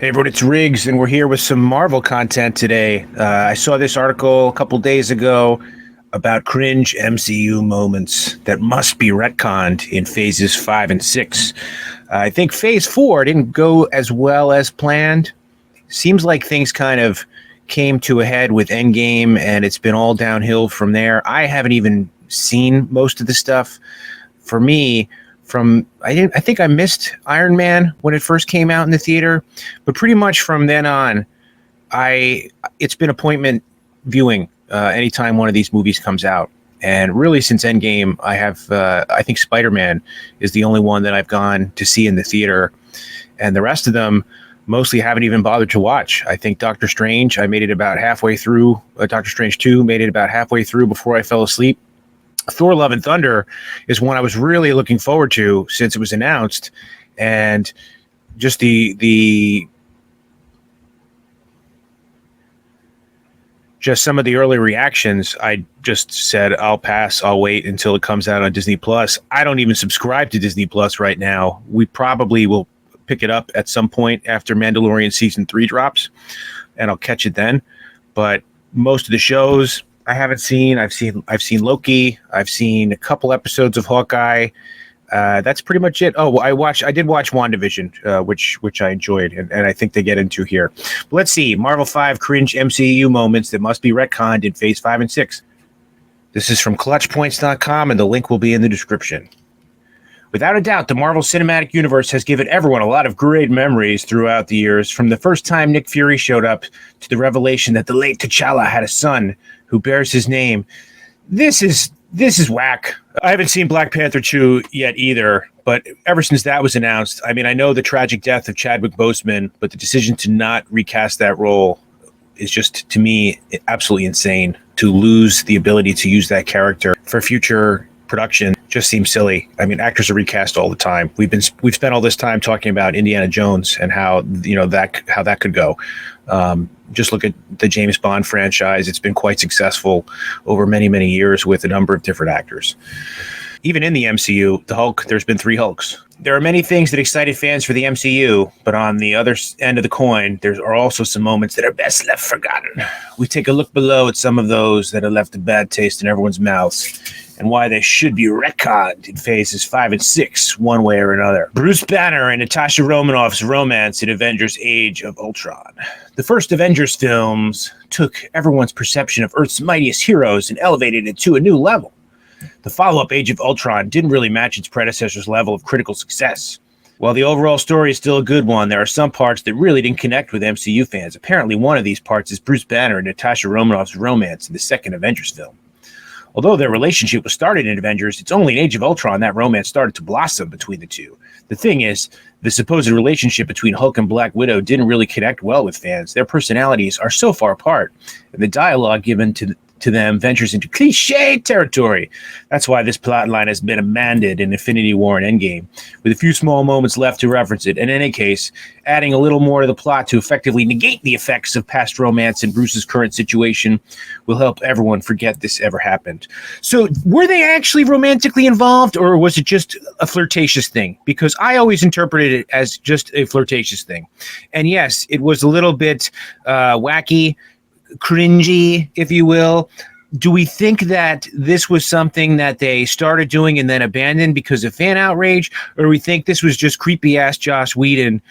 Hey everyone, it's Riggs, and we're here with some Marvel content today. I saw this article a couple days ago about cringe MCU moments that must be retconned in phases 5 and 6. I think phase 4 didn't go as well as planned. Seems like things kind of came to a head with Endgame, and it's been all downhill from there. I haven't even seen most of the stuff. For me, I think I missed Iron Man when it first came out in the theater, but pretty much from then on, it's been appointment viewing anytime one of these movies comes out. And really, since Endgame, I think Spider-Man is the only one that I've gone to see in the theater, and the rest of them mostly haven't even bothered to watch. I think Doctor Strange, I made it about halfway through. Doctor Strange 2 made it about halfway through before I fell asleep. Thor: Love and Thunder is one I was really looking forward to since it was announced, and just just some of the early reactions, I just said, I'll pass, I'll wait until it comes out on Disney Plus. I don't even subscribe to Disney Plus right now. We probably will pick it up at some point after Mandalorian season 3 drops, and I'll catch it then. But most of the shows I haven't seen. I've seen Loki. I've seen a couple episodes of Hawkeye. That's pretty much it. Oh, I did watch WandaVision, which I enjoyed, and I think they get into here. But let's see. Marvel 5 cringe MCU moments that must be retconned in Phase 5 and 6. This is from ClutchPoints.com, and the link will be in the description. Without a doubt, the Marvel Cinematic Universe has given everyone a lot of great memories throughout the years, from the first time Nick Fury showed up to the revelation that the late T'Challa had a son who bears his name. This is whack. I haven't seen Black Panther 2 yet either, but ever since that was announced, I mean, I know the tragic death of Chadwick Boseman, but the decision to not recast that role is just, to me, absolutely insane. To lose the ability to use that character for future production just seems silly. I mean, actors are recast all the time. We've spent all this time talking about Indiana Jones and how that could go. Just look at the James Bond franchise. It's been quite successful over many, many years with a number of different actors. Even in the MCU, the Hulk, there's been 3 Hulks. There are many things that excited fans for the MCU, but on the other end of the coin, there are also some moments that are best left forgotten. We take a look below at some of those that have left a bad taste in everyone's mouths, and why they should be retconned in phases 5 and 6, one way or another. Bruce Banner and Natasha Romanoff's romance in Avengers Age of Ultron. The first Avengers films took everyone's perception of Earth's mightiest heroes and elevated it to a new level. The follow-up Age of Ultron didn't really match its predecessor's level of critical success. While the overall story is still a good one, there are some parts that really didn't connect with MCU fans. Apparently, one of these parts is Bruce Banner and Natasha Romanoff's romance in the second Avengers film. Although their relationship was started in Avengers, it's only in Age of Ultron that romance started to blossom between the two. The thing is, the supposed relationship between Hulk and Black Widow didn't really connect well with fans. Their personalities are so far apart, and the dialogue given to them ventures into cliche territory. That's why this plotline has been amended in Infinity War and Endgame, with a few small moments left to reference it. In any case, adding a little more to the plot to effectively negate the effects of past romance and Bruce's current situation will help everyone forget this ever happened. So, were they actually romantically involved, or was it just a flirtatious thing? Because I always interpreted it as just a flirtatious thing. And yes, it was a little bit wacky, cringy, if you will. Do we think that this was something that they started doing and then abandoned because of fan outrage, or do we think this was just creepy ass Joss Whedon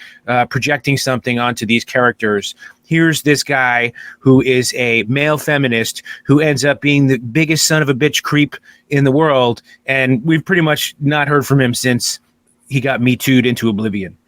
projecting something onto these characters? Here's this guy who is a male feminist who ends up being the biggest son of a bitch creep in the world, and we've pretty much not heard from him since he got Me Too'd into oblivion.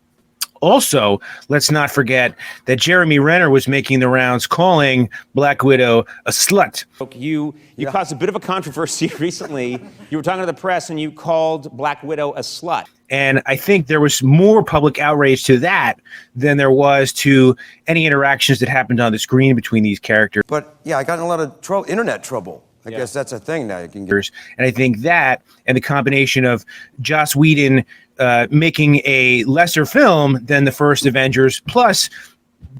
Also, let's not forget that Jeremy Renner was making the rounds calling Black Widow a slut. You caused a bit of a controversy recently. You were talking to the press and you called Black Widow a slut. And I think there was more public outrage to that than there was to any interactions that happened on the screen between these characters. But yeah, I got in a lot of internet trouble. I guess that's a thing now you can get. And I think that, and the combination of Joss Whedon making a lesser film than the first Avengers, plus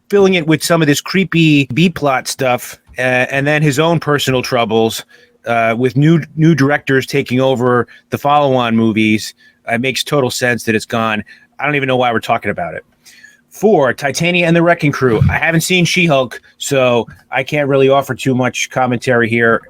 filling it with some of this creepy B-plot stuff, and then his own personal troubles with new directors taking over the follow-on movies, it makes total sense that it's gone. I don't even know why we're talking about it. 4, Titania and the Wrecking Crew. I haven't seen She-Hulk, so I can't really offer too much commentary here.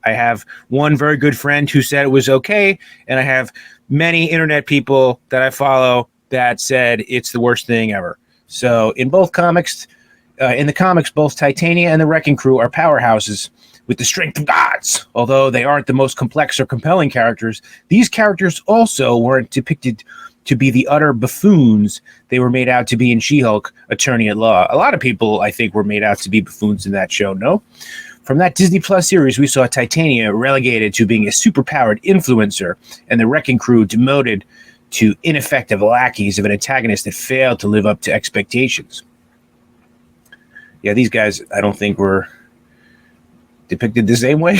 I have one very good friend who said it was okay, and I have many internet people that I follow that said it's the worst thing ever. So in the comics, both Titania and the Wrecking Crew are powerhouses with the strength of gods. Although they aren't the most complex or compelling characters, these characters also weren't depicted to be the utter buffoons they were made out to be in She-Hulk, Attorney at Law. A lot of people, I think, were made out to be buffoons in that show, no? From that Disney Plus series, we saw Titania relegated to being a superpowered influencer and the Wrecking Crew demoted to ineffective lackeys of an antagonist that failed to live up to expectations. Yeah, these guys, I don't think were depicted the same way.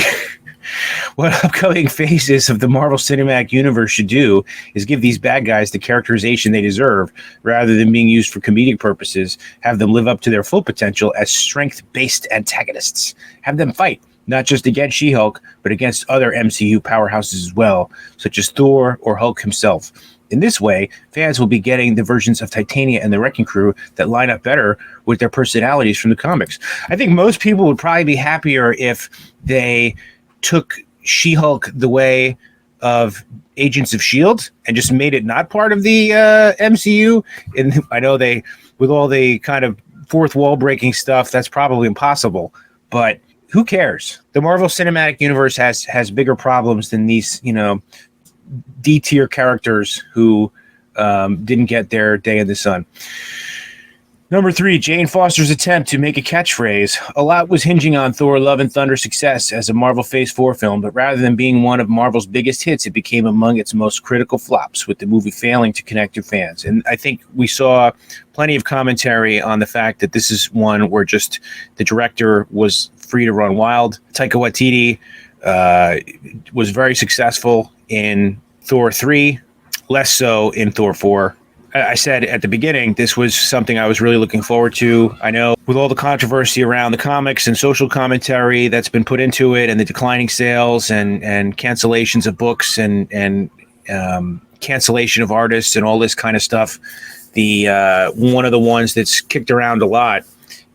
What upcoming phases of the Marvel Cinematic Universe should do is give these bad guys the characterization they deserve, rather than being used for comedic purposes. Have them live up to their full potential as strength-based antagonists. Have them fight, not just against She-Hulk, but against other MCU powerhouses as well, such as Thor or Hulk himself. In this way, fans will be getting the versions of Titania and the Wrecking Crew that line up better with their personalities from the comics. I think most people would probably be happier if they took She-Hulk the way of Agents of S.H.I.E.L.D. and just made it not part of the MCU. And I know with all the kind of fourth wall breaking stuff, that's probably impossible. But who cares? The Marvel Cinematic Universe has bigger problems than these, D tier characters who didn't get their day in the sun. Number 3, Jane Foster's attempt to make a catchphrase. A lot was hinging on Thor Love and Thunder's success as a Marvel Phase 4 film, but rather than being one of Marvel's biggest hits, it became among its most critical flops, with the movie failing to connect to fans. And I think we saw plenty of commentary on the fact that this is one where just the director was free to run wild. Taika Waititi was very successful in Thor 3, less so in Thor 4. I said at the beginning, this was something I was really looking forward to. I know with all the controversy around the comics and social commentary that's been put into it, and the declining sales and cancellations of books and cancellation of artists and all this kind of stuff, the one of the ones that's kicked around a lot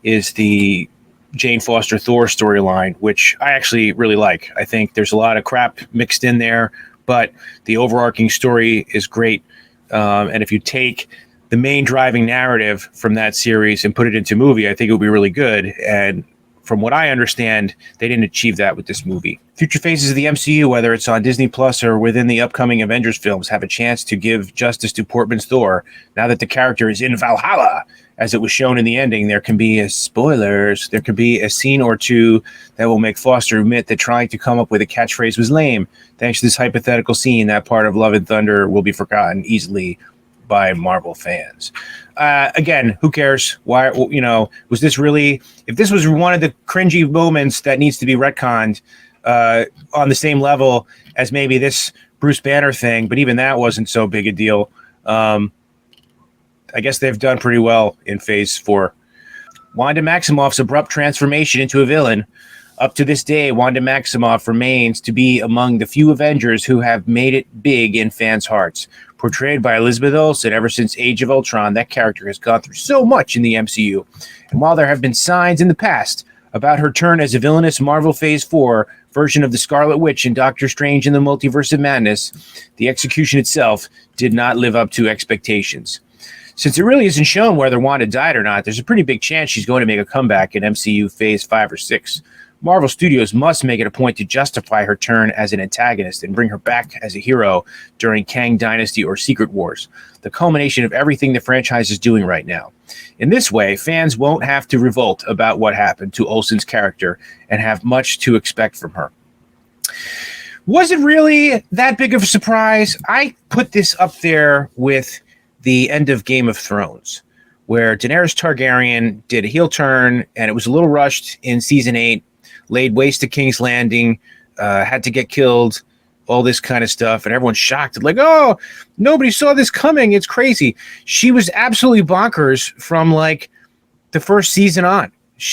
is the Jane Foster Thor storyline, which I actually really like. I think there's a lot of crap mixed in there, but the overarching story is great. And if you take the main driving narrative from that series and put it into movie, I think it would be really good. And from what I understand, they didn't achieve that with this movie. Future phases of the MCU, whether it's on Disney Plus or within the upcoming Avengers films, have a chance to give justice to Portman's Thor. Now that the character is in Valhalla, as it was shown in the ending, there can be spoilers. There could be a scene or two that will make Foster admit that trying to come up with a catchphrase was lame. Thanks to this hypothetical scene, that part of Love and Thunder will be forgotten easily by Marvel fans. Again, who cares? Why? Was this really? If this was one of the cringy moments that needs to be retconned on the same level as maybe this Bruce Banner thing, but even that wasn't so big a deal. I guess they've done pretty well in Phase 4. Wanda Maximoff's abrupt transformation into a villain. Up to this day, Wanda Maximoff remains to be among the few Avengers who have made it big in fans' hearts. Portrayed by Elizabeth Olsen ever since Age of Ultron, that character has gone through so much in the MCU. And while there have been signs in the past about her turn as a villainous Marvel Phase 4 version of the Scarlet Witch in Doctor Strange in the Multiverse of Madness, the execution itself did not live up to expectations. Since it really isn't shown whether Wanda died or not, there's a pretty big chance she's going to make a comeback in MCU Phase 5 or 6. Marvel Studios must make it a point to justify her turn as an antagonist and bring her back as a hero during Kang Dynasty or Secret Wars, the culmination of everything the franchise is doing right now. In this way, fans won't have to revolt about what happened to Olsen's character and have much to expect from her. Was it really that big of a surprise? I put this up there with the end of Game of Thrones, where Daenerys Targaryen did a heel turn, and it was a little rushed in season 8, laid waste to King's Landing, had to get killed, all this kind of stuff, and everyone's shocked. Like, oh, nobody saw this coming. It's crazy. She was absolutely bonkers from like the first season on.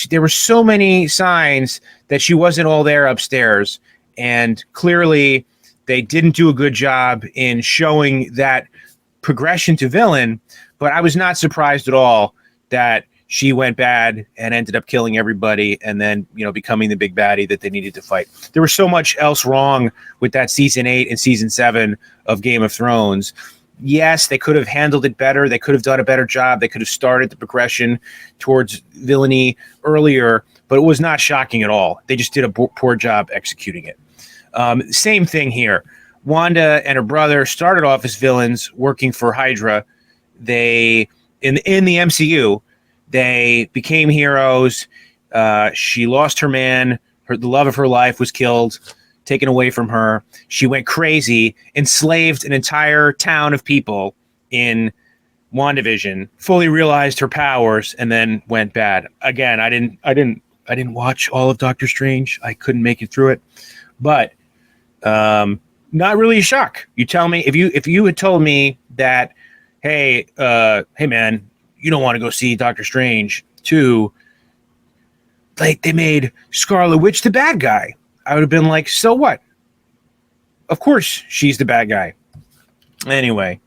There were so many signs that she wasn't all there upstairs, and clearly they didn't do a good job in showing that progression to villain, but I was not surprised at all that she went bad and ended up killing everybody and then, becoming the big baddie that they needed to fight. There was so much else wrong with that season 8 and season 7 of Game of Thrones. Yes, they could have handled it better. They could have done a better job. They could have started the progression towards villainy earlier, but it was not shocking at all. They just did a poor job executing it. Same thing here. Wanda and her brother started off as villains working for Hydra. They, in the MCU, they became heroes. She lost her man. The love of her life was killed, taken away from her. She went crazy, enslaved an entire town of people in WandaVision, fully realized her powers, and then went bad. Again, I didn't watch all of Doctor Strange. I couldn't make it through it, but not really a shock. You tell me if you had told me that, hey man, you don't want to go see Doctor Strange 2, like they made Scarlet Witch the bad guy, I would have been like, so what? Of course she's the bad guy. Anyway,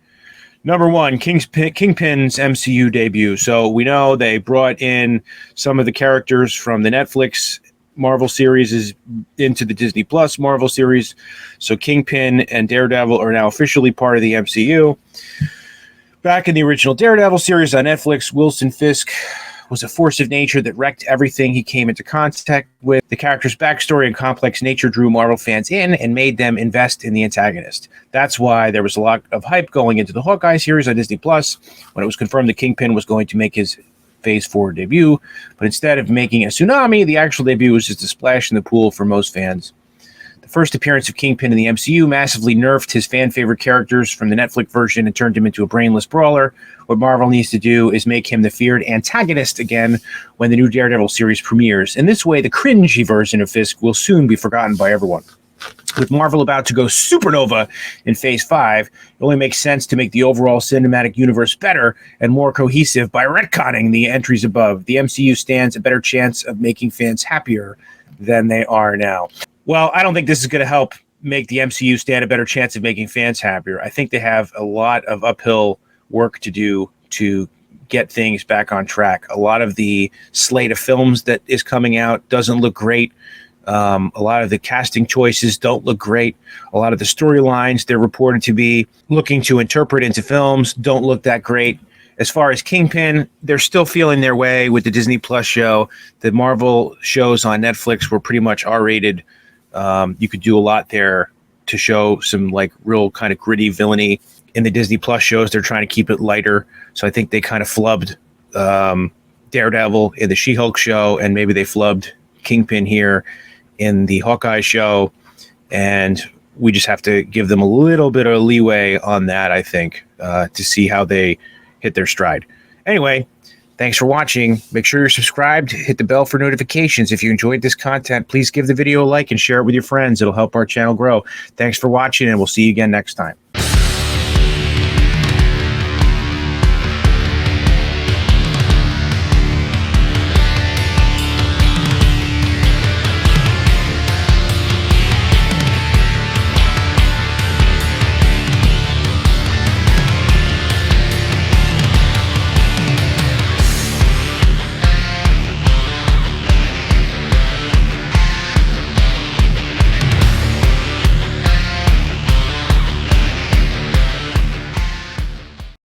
number 1, Kingpin's MCU debut. So we know they brought in some of the characters from the Netflix Marvel series into the Disney Plus Marvel series. So Kingpin and Daredevil are now officially part of the MCU. Back in the original Daredevil series on Netflix, Wilson Fisk was a force of nature that wrecked everything he came into contact with. The character's backstory and complex nature drew Marvel fans in and made them invest in the antagonist. That's why there was a lot of hype going into the Hawkeye series on Disney Plus when it was confirmed that Kingpin was going to make his Phase 4 debut, but instead of making a tsunami, the actual debut was just a splash in the pool for most fans. The first appearance of Kingpin in the MCU massively nerfed his fan-favorite characters from the Netflix version and turned him into a brainless brawler. What Marvel needs to do is make him the feared antagonist again when the new Daredevil series premieres. In this way, the cringy version of Fisk will soon be forgotten by everyone. With Marvel about to go supernova in Phase 5, it only makes sense to make the overall cinematic universe better and more cohesive by retconning the entries above. The MCU stands a better chance of making fans happier than they are now. Well, I don't think this is going to help make the MCU stand a better chance of making fans happier. I think they have a lot of uphill work to do to get things back on track. A lot of the slate of films that is coming out doesn't look great. A lot of the casting choices don't look great. A lot of the storylines they're reported to be looking to interpret into films don't look that great. As far as Kingpin, they're still feeling their way with the Disney Plus show. The Marvel shows on Netflix were pretty much R-rated. You could do a lot there to show some like real kind of gritty villainy. In the Disney Plus shows, they're trying to keep it lighter. So I think they kind of flubbed Daredevil in the She-Hulk show, and maybe they flubbed Kingpin here in the Hawkeye show, and we just have to give them a little bit of leeway on that, I think, to see how they hit their stride. Anyway, thanks for watching. Make sure you're subscribed. Hit the bell for notifications. If you enjoyed this content, please give the video a like and share it with your friends. It'll help our channel grow. Thanks for watching, and we'll see you again next time.